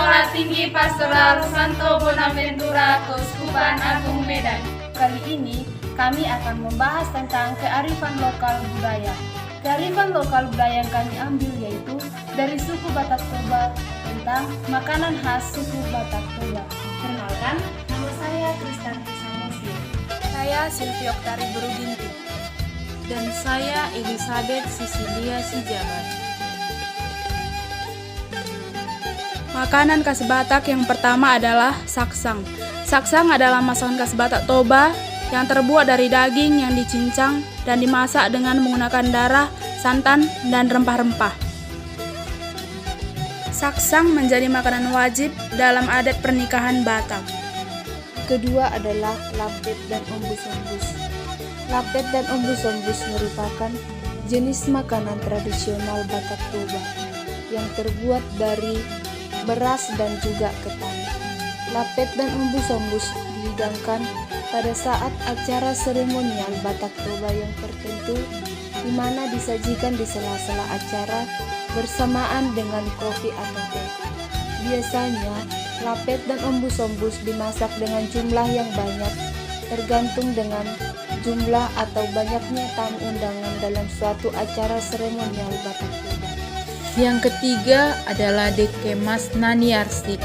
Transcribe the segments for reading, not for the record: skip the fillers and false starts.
Sekolah Tinggi Pastoral Santo Bonaventura, Keuskupan Agung Medan. Kali ini kami akan membahas tentang kearifan lokal budaya. Kearifan lokal budaya yang kami ambil yaitu dari suku Batak Toba tentang makanan khas suku Batak Toba. Perkenalkan, nama saya Kristanti Samosi. Saya Silvia Oktari Berudinti. Dan saya Elizabeth Sisilia Sijabat. Makanan khas Batak yang pertama adalah saksang. Saksang adalah masakan khas Batak Toba yang terbuat dari daging yang dicincang dan dimasak dengan menggunakan darah, santan, dan rempah-rempah. Saksang menjadi makanan wajib dalam adat pernikahan Batak. Kedua adalah lapet dan ombus-ombus. Lapet dan ombus-ombus merupakan jenis makanan tradisional Batak Toba yang terbuat dari beras dan juga ketan. Lapet dan ombus-ombus dihidangkan pada saat acara seremonial Batak Toba yang tertentu, di mana disajikan di sela-sela acara bersamaan dengan kopi atau teh. Biasanya, lapet dan ombus-ombus dimasak dengan jumlah yang banyak, tergantung dengan jumlah atau banyaknya tamu undangan dalam suatu acara seremonial Batak Toba. Yang ketiga adalah Dekemas Naniarsik.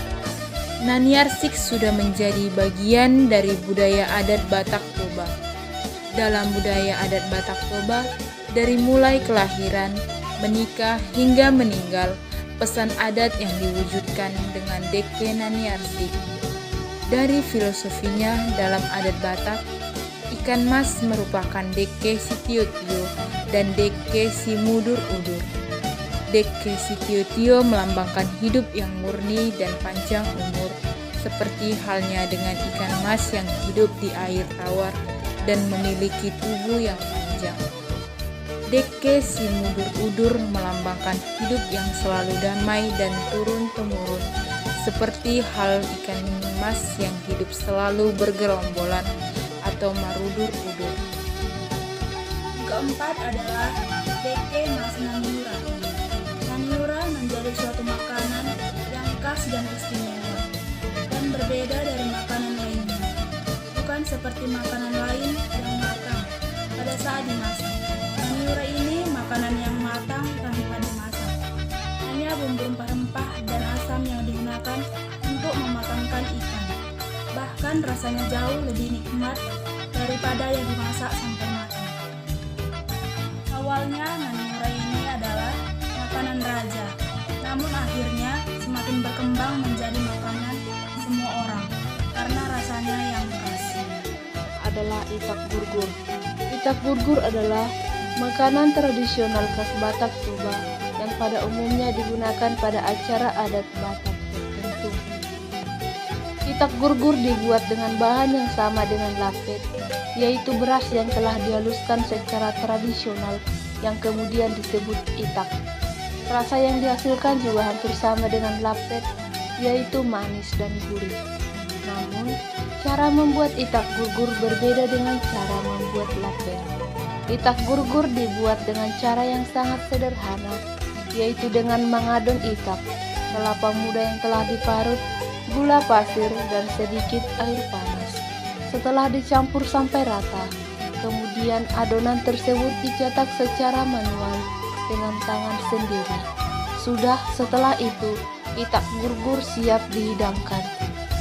Naniarsik sudah menjadi bagian dari budaya adat Batak Toba. Dalam budaya adat Batak Toba, dari mulai kelahiran, menikah hingga meninggal, pesan adat yang diwujudkan dengan Deke Naniarsik. Dari filosofinya dalam adat Batak, ikan mas merupakan Deke Sitiotio dan Deke Simudur-udur. Deke Sitiotio melambangkan hidup yang murni dan panjang umur, seperti halnya dengan ikan mas yang hidup di air tawar dan memiliki tubuh yang panjang. Deke Simudur-udur melambangkan hidup yang selalu damai dan turun-temurun, seperti hal ikan mas yang hidup selalu bergerombolan atau marudur-udur. Keempat adalah Deke Mas Naniura. Naniura menjadi suatu makanan yang khas dan istimewa dan berbeda dari makanan lainnya. Bukan seperti makanan lain yang matang pada saat dimasak. Naniura ini makanan yang matang tanpa dimasak. Hanya bumbu rempah-rempah dan asam yang digunakan untuk mematangkan ikan. Bahkan rasanya jauh lebih nikmat daripada yang dimasak sampai matang. Awalnya Naniura ini adalah makanan raja, namun akhirnya semakin berkembang menjadi makanan semua orang karena rasanya yang khas. Adalah itak burgur. Itak burgur adalah makanan tradisional khas Batak Toba yang pada umumnya digunakan pada acara adat Batak tertentu. Itak burgur dibuat dengan bahan yang sama dengan lapet, yaitu beras yang telah dihaluskan secara tradisional yang kemudian disebut itak. Rasa yang dihasilkan juga hampir sama dengan lapet, yaitu manis dan gurih. Namun, cara membuat itak gurgur berbeda dengan cara membuat lapet. Itak gurgur dibuat dengan cara yang sangat sederhana, yaitu dengan mengadon itak, kelapa muda yang telah diparut, gula pasir, dan sedikit air panas. Setelah dicampur sampai rata, kemudian adonan tersebut dicetak secara manual dengan tangan sendiri. Sudah setelah itu, itak gurgur siap dihidangkan.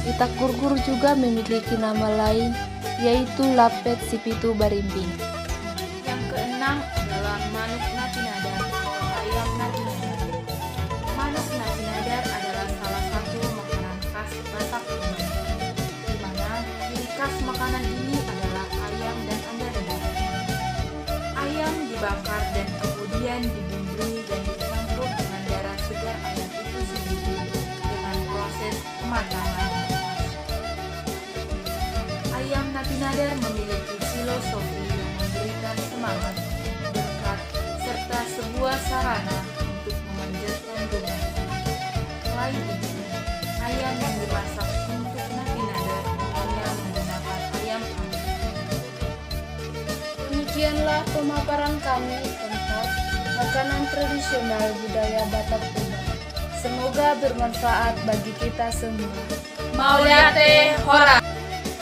Itak gurgur juga memiliki nama lain, yaitu lapet sipitu barimbing. Yang keenam adalah manuk natinadar atau ayam natinadar. Manuk natinadar adalah salah satu makanan khas Batak Toba, di mana ciri khas makanan ini adalah ayam dan andadar. Ayam dibakar dan kemudian dibumbui dan dicampur dengan darah segar ayam itu sendiri dengan proses pematangan. Ayam natinadar memiliki filosofi yang memberikan semangat, berkat, serta sebuah sarana untuk memanjatkan doa. Selain itu, ayam yang dimasak untuk natinadar hanya menggunakan ayam kampung. Demikianlah pemaparan kami tentang makanan tradisional budaya Batak Toba. Semoga bermanfaat bagi kita semua. Maulyate Hora.